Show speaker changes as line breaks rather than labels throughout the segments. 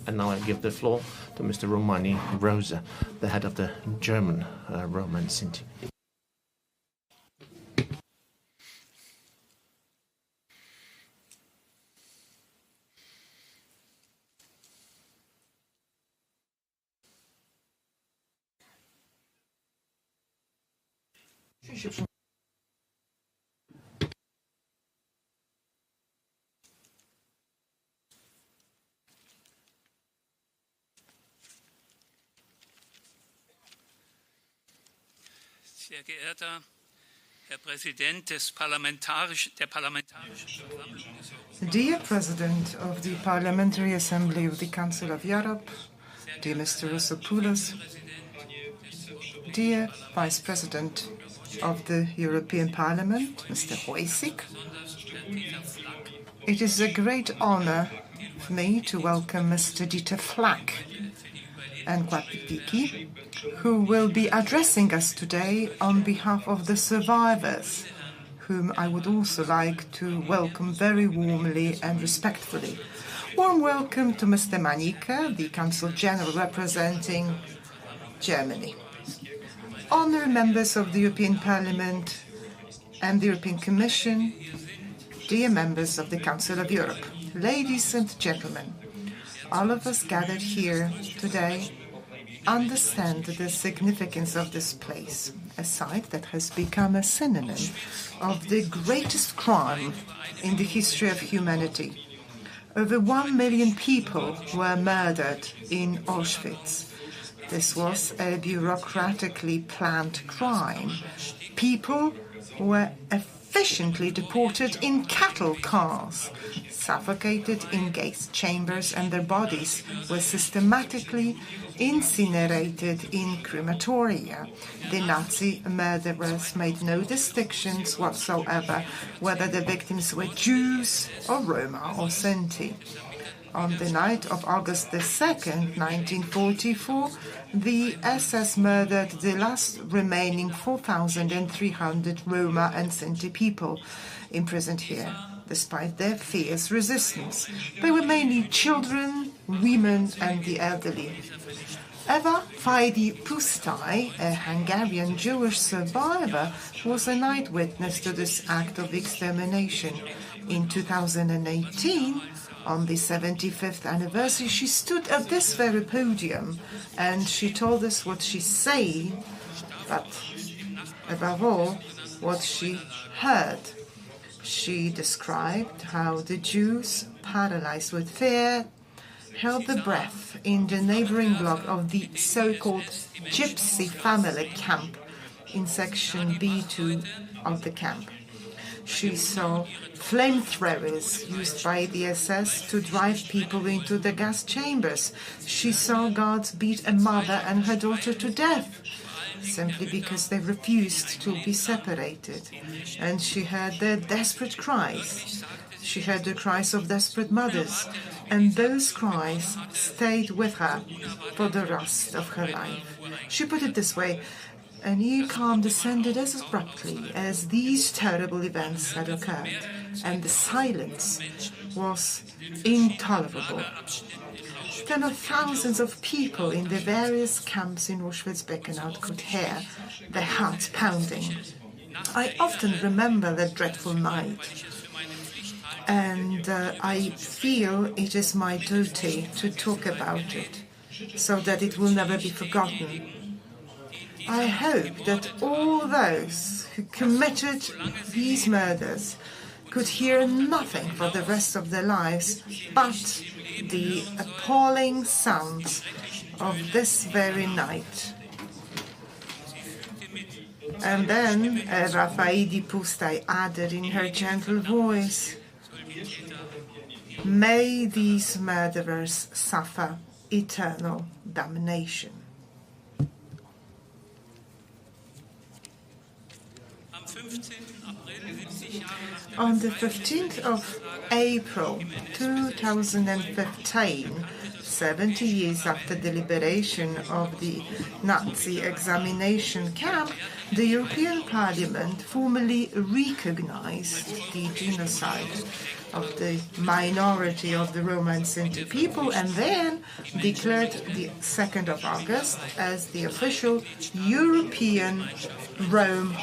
And now I give the floor to Mr. Romani Rosa, the head of the German Roma and Sinti.
Sehr geehrter Herr Präsident der Parlamentarischen Versammlung des Europäischen
Dear President of the Parliamentary Assembly of the Council of Europe, dear Mr. Rossopoulos, dear Vice President of the European Parliament, Mr. Hojsík, it is a great honor for me to welcome Mr. Dieter Flack and Kwapipiki, who will be addressing us today on behalf of the survivors, whom I would also like to welcome very warmly and respectfully. Warm welcome to Mr. Manicke, the Consul General representing Germany. Honourable members of the European Parliament and the European Commission, dear members of the Council of Europe, ladies and gentlemen, all of us gathered here today understand the significance of this place, a site that has become a synonym of the greatest crime in the history of humanity. Over 1 million people were murdered in Auschwitz. This was a bureaucratically planned crime. People were efficiently deported in cattle cars, suffocated in gas chambers, and their bodies were systematically incinerated in crematoria. The Nazi murderers made no distinctions whatsoever whether the victims were Jews or Roma or Sinti. On the night of August 2nd, 1944, the SS murdered the last remaining 4,300 Roma and Sinti people imprisoned here, despite their fierce resistance. They were mainly children, women, and the elderly. Eva Faidi Pustai, a Hungarian Jewish survivor, was an eyewitness to this act of extermination. In 2018, on the 75th anniversary, she stood at this very podium and she told us what she said, but above all, what she heard. She described how the Jews, paralyzed with fear, held the breath in the neighboring block of the so-called Gypsy family camp in section B2 of the camp. She saw flamethrowers used by the SS to drive people into the gas chambers. She saw guards beat a mother and her daughter to death simply because they refused to be separated. And she heard their desperate cries. She heard the cries of desperate mothers, and those cries stayed with her for the rest of her life. She put it this way: a new calm descended as abruptly as these terrible events had occurred, and the silence was intolerable. Tens of thousands of people in the various camps in Auschwitz-Birkenau could hear their hearts pounding. I often remember that dreadful night, and I feel it is my duty to talk about it so that it will never be forgotten. I hope that all those who committed these murders could hear nothing for the rest of their lives but the appalling sounds of this very night. And then Eva Faidi Pustai added in her gentle voice, "May these murderers suffer eternal damnation." On the 15th of April 2015, 70 years after the liberation of the Nazi examination camp, the European Parliament formally recognized the genocide of the minority of the Roma and Sinti people, and then declared the 2nd of August as the official European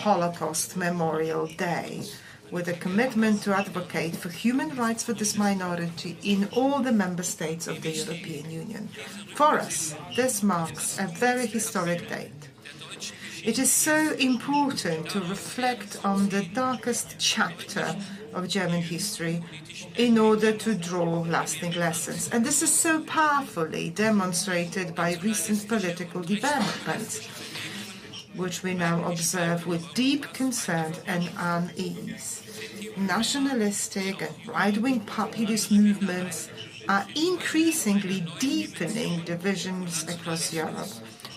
Holocaust Memorial Day, with a commitment to advocate for human rights for this minority in all the member states of the European Union. For us, this marks a very historic date. It is so important to reflect on the darkest chapter of German history in order to draw lasting lessons. And this is so powerfully demonstrated by recent political developments, which we now observe with deep concern and unease. Nationalistic and right-wing populist movements are increasingly deepening divisions across Europe.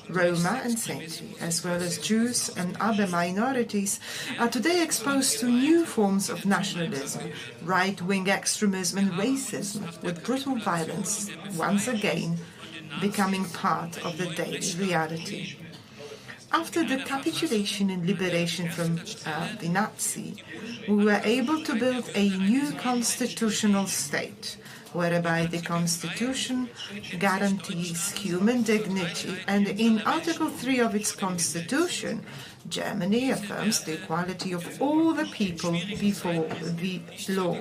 Roma and Sinti, as well as Jews and other minorities, are today exposed to new forms of nationalism, right-wing extremism and racism, with brutal violence once again becoming part of the daily reality. After the capitulation and liberation from the Nazi, we were able to build a new constitutional state, whereby the Constitution guarantees human dignity, and in Article 3 of its Constitution, Germany affirms the equality of all the people before the law.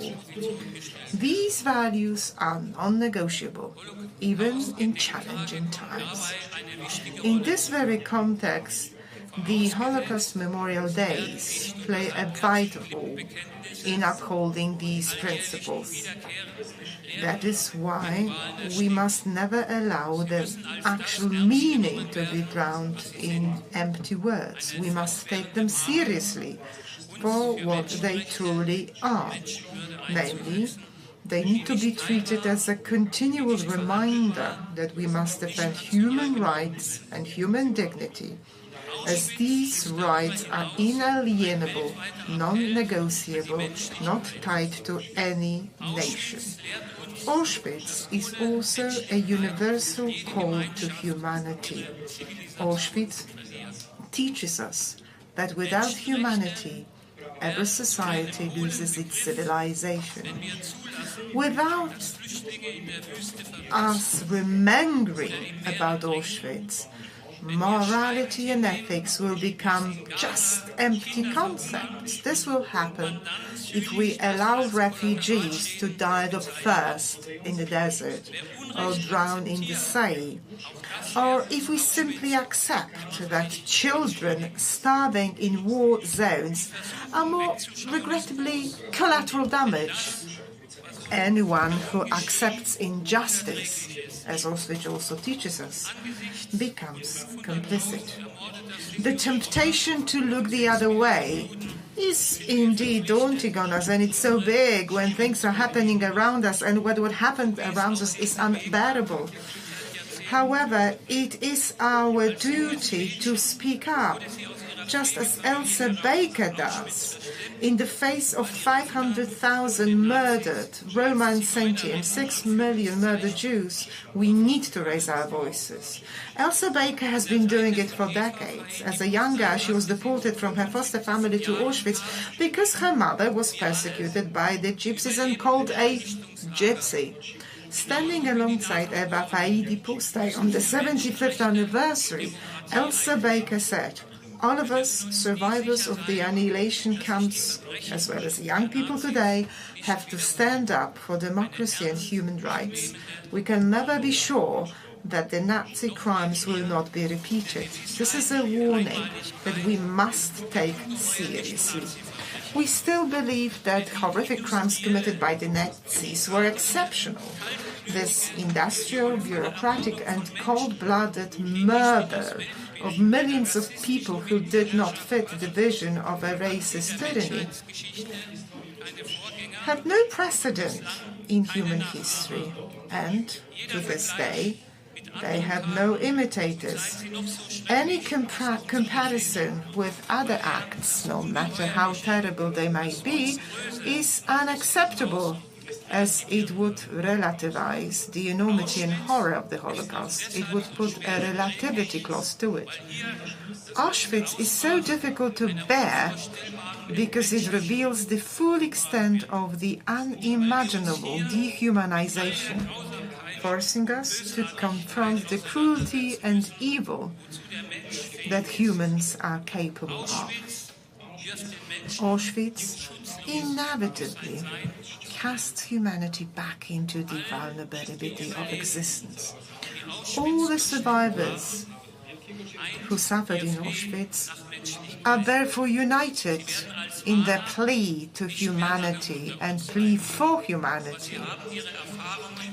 These values are non-negotiable, even in challenging times. In this very context, the Holocaust Memorial Days play a vital role in upholding these principles. That is why we must never allow the actual meaning to be drowned in empty words. We must take them seriously for what they truly are. Namely, they need to be treated as a continual reminder that we must defend human rights and human dignity, as these rights are inalienable, non-negotiable, not tied to any nation. Auschwitz is also a universal call to humanity. Auschwitz teaches us that without humanity, every society loses its civilization. Without us remembering about Auschwitz, morality and ethics will become just empty concepts. This will happen if we allow refugees to die of thirst in the desert or drown in the sea, or if we simply accept that children starving in war zones are more regrettably collateral damage. Anyone who accepts injustice, as Auschwitz also teaches us, becomes complicit. The temptation to look the other way is indeed daunting on us, and it's so big when things are happening around us, and what would happen around us is unbearable. However, it is our duty to speak up, just as Elsa Baker does. In the face of 500,000 murdered Roma and Sinti and 6 million murdered Jews, we need to raise our voices. Elsa Baker has been doing it for decades. As a young girl, she was deported from her foster family to Auschwitz because her mother was persecuted by the gypsies and called a gypsy. Standing alongside Eva Faidi Postay on the 75th anniversary, Elsa Baker said, "All of us, survivors of the annihilation camps, as well as young people today, have to stand up for democracy and human rights. We can never be sure that the Nazi crimes will not be repeated. This is a warning that we must take seriously." We still believe that horrific crimes committed by the Nazis were exceptional. This industrial, bureaucratic and cold-blooded murder of millions of people who did not fit the vision of a racist tyranny had no precedent in human history, and to this day they have no imitators. Any comparison with other acts, no matter how terrible they might be, is unacceptable as it would relativize the enormity and horror of the Holocaust. It would put a relativity clause to it. Auschwitz is so difficult to bear because it reveals the full extent of the unimaginable dehumanization, forcing us to confront the cruelty and evil that humans are capable of. Auschwitz inevitably casts humanity back into the vulnerability of existence. All the survivors who suffered in Auschwitz are therefore united in their plea to humanity and plea for humanity.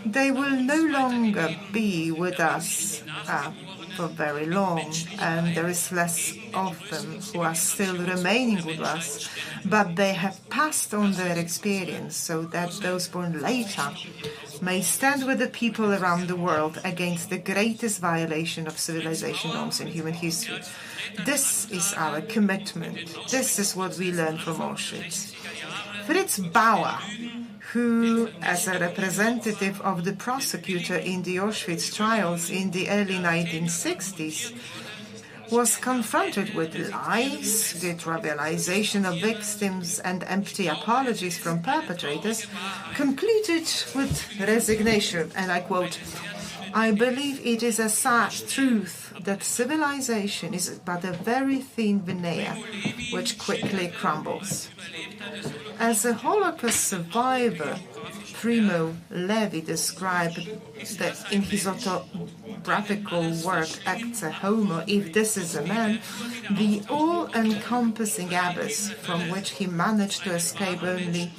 They will no longer be with us for very long, and there is less of them who are still remaining with us, but they have passed on their experience so that those born later may stand with the people around the world against the greatest violation of civilization norms in human history. This is our commitment. This is what we learned from Auschwitz. Fritz Bauer, who, as a representative of the prosecutor in the Auschwitz trials in the early 1960s, was confronted with lies, the trivialization of victims, and empty apologies from perpetrators, concluded with resignation, and I quote, "I believe it is a sad truth that civilization is but a very thin veneer which quickly crumbles." As a Holocaust survivor, Primo Levi described that in his autobiographical work, Acts a Homo, If This Is a Man, the all-encompassing abyss from which he managed to escape only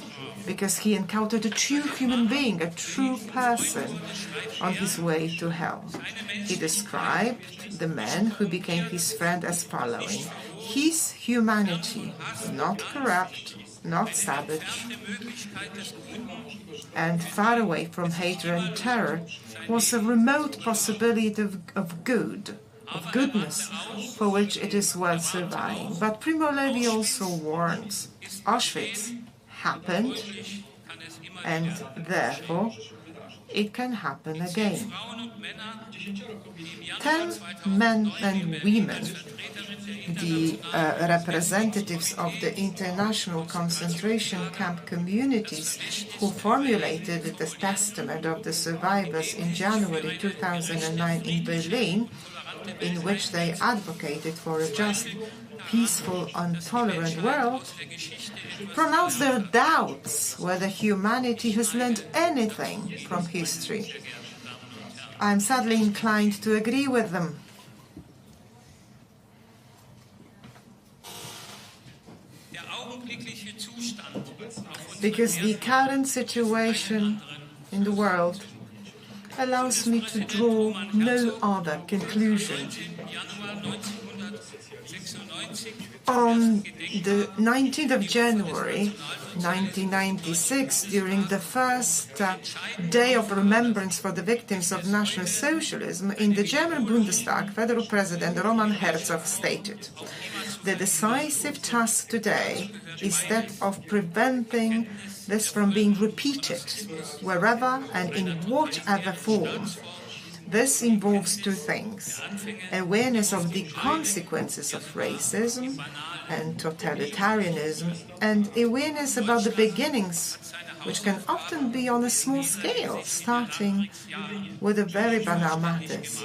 because he encountered a true human being, a true person on his way to hell. He described the man who became his friend as following: his humanity, not corrupt, not savage, and far away from hatred and terror, was a remote possibility of goodness, for which it is worth surviving. But Primo Levi also warns: Auschwitz happened, and therefore it can happen again. 10 men and women, the representatives of the international concentration camp communities who formulated the testament of the survivors in January 2009 in Berlin, in which they advocated for a just, peaceful, and tolerant world, pronounced their doubts whether humanity has learned anything from history. I am sadly inclined to agree with them. Because the current situation in the world allows me to draw no other conclusion. On the 19th of January 1996, during the first day of remembrance for the victims of National Socialism, in the German Bundestag, Federal President Roman Herzog stated, "The decisive task today is that of preventing this from being repeated, wherever and in whatever form. This involves two things: awareness of the consequences of racism and totalitarianism, and awareness about the beginnings, which can often be on a small scale, starting with the very banal matters."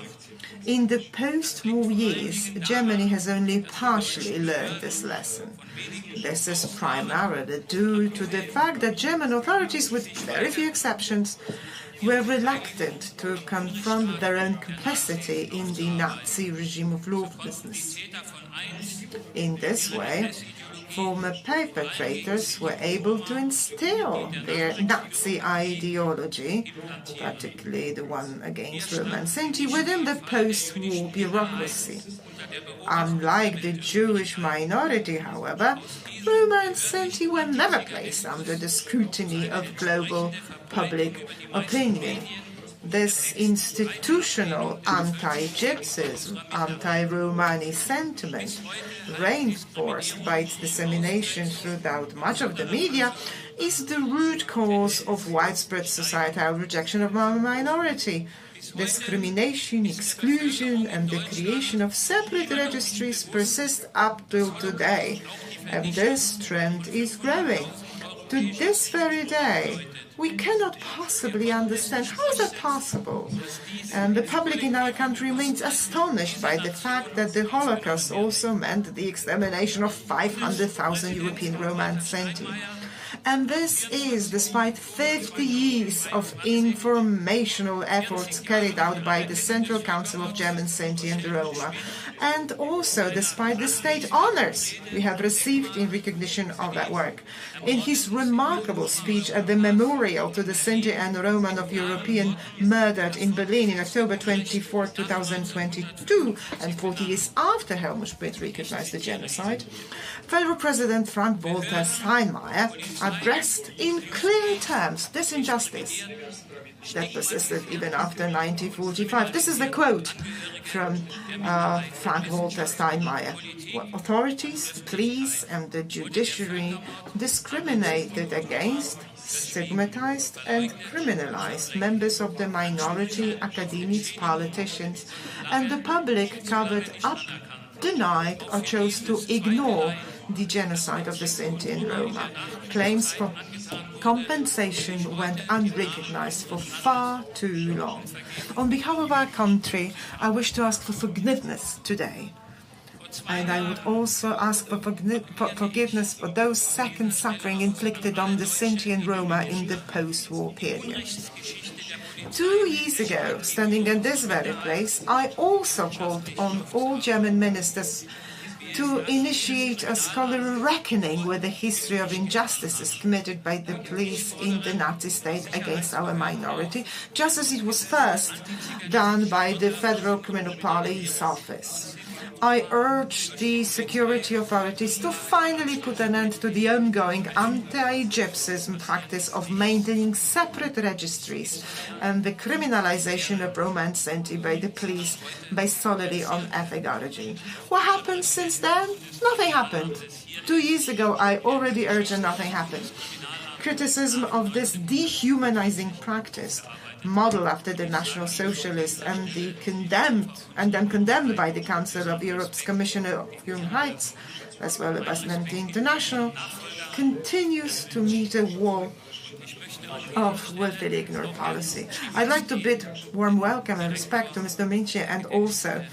In the post-war years, Germany has only partially learned this lesson. This is primarily due to the fact that German authorities, with very few exceptions, were reluctant to confront their own complicity in the Nazi regime of lawlessness. In this way, former perpetrators were able to instill their Nazi ideology, particularly the one against Roma and Sinti, within the post-war bureaucracy. Unlike the Jewish minority, however, Roma and Sinti were never placed under the scrutiny of global public opinion. This institutional anti-Gypsyism, anti-Romani sentiment, reinforced by its dissemination throughout much of the media, is the root cause of widespread societal rejection of our minority. Discrimination, exclusion, and the creation of separate registries persist up till today, and this trend is growing. To this very day, we cannot possibly understand how is that possible. And the public in our country remains astonished by the fact that the Holocaust also meant the extermination of 500,000 European Roma and Sinti. And this is despite 50 years of informational efforts carried out by the Central Council of German Sinti and Roma, and also despite the state honors we have received in recognition of that work. In his remarkable speech at the memorial to the Sinti and Roma of European murdered in Berlin in October 24, 2022, and 40 years after Helmut Schmidt recognized the genocide, Federal President Frank-Walter Steinmeier addressed in clear terms this injustice that persisted even after 1945. This is the quote from Frank-Walter Steinmeier. Authorities, the police, and the judiciary discriminated against, stigmatized, and criminalized members of the minority, academics, politicians, and the public covered up, denied, or chose to ignore the genocide of the Sinti and Roma. Claims for compensation went unrecognized for far too long. On behalf of our country, I wish to ask for forgiveness today. And I would also ask for forgiveness for those second suffering inflicted on the Sinti and Roma in the post-war period. 2 years ago, standing in this very place, I also called on all German ministers to initiate a scholarly reckoning with the history of injustices committed by the police in the Nazi state against our minority, just as it was first done by the Federal Criminal Police Office. I urge the security authorities to finally put an end to the ongoing anti-Gypsyism practice of maintaining separate registries and the criminalization of Roma and Sinti by the police based solely on ethnic origin. What happened since then? Nothing happened. 2 years ago, I already urged and nothing happened. Criticism of this dehumanizing practice, modeled after the National Socialists and then condemned by the Council of Europe's Commissioner of Human Rights, as well as Amnesty International, continues to meet a wall of willfully ignorant policy. I'd like to bid warm welcome and respect to Mr. Minche and also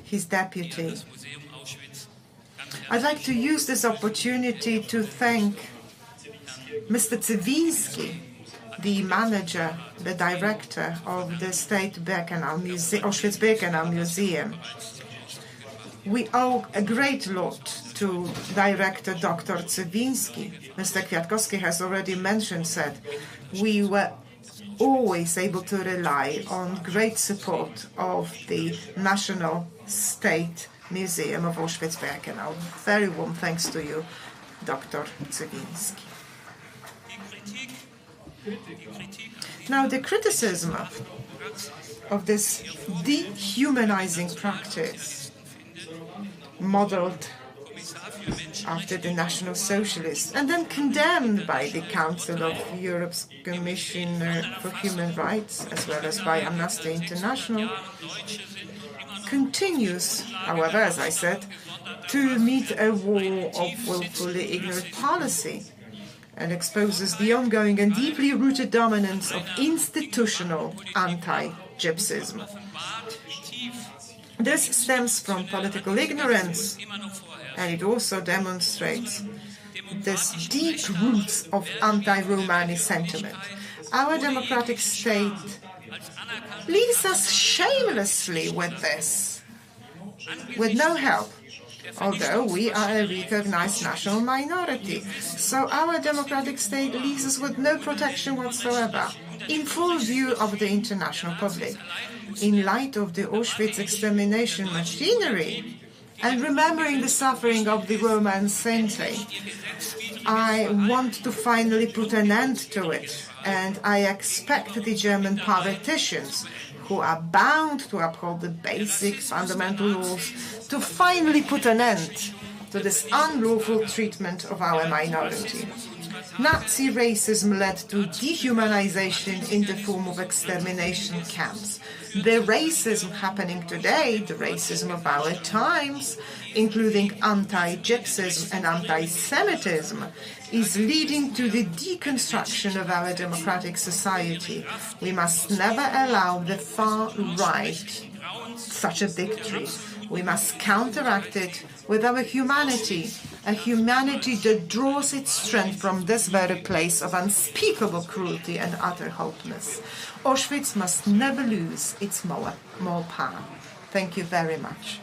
his deputy. I'd like to use this opportunity to thank Mr. Cywinski, the manager, the director of the State Auschwitz-Birkenau Museum. We owe a great lot to Director Dr. Cywinski. Mr. Kwiatkowski has already said, we were always able to rely on great support of the National State Museum of Auschwitz-Birkenau. Very warm thanks to you, Dr. Cywinski. Now, the criticism of this dehumanizing practice, modeled after the National Socialists and then condemned by the Council of Europe's Commissioner for Human Rights, as well as by Amnesty International, continues, however, as I said, to meet a wall of willfully ignorant policy, and exposes the ongoing and deeply rooted dominance of institutional anti-Gypsyism. This stems from political ignorance, and it also demonstrates this deep roots of anti-Romani sentiment. Our democratic state leaves us shamelessly with this, with no help, although we are a recognized national minority. So our democratic state leaves us with no protection whatsoever, in full view of the international public. In light of the Auschwitz extermination machinery, and remembering the suffering of the Roma and Sinti, I want to finally put an end to it, and I expect the German politicians, who are bound to uphold the basic fundamental laws, to finally put an end to this unlawful treatment of our minority. Nazi racism led to dehumanization in the form of extermination camps. The racism happening today, the racism of our times, including anti-Gypsyism and anti-Semitism, is leading to the deconstruction of our democratic society. We must never allow the far right such a victory. We must counteract it with our humanity, a humanity that draws its strength from this very place of unspeakable cruelty and utter hopelessness. Auschwitz must never lose its moral power. Thank you very much.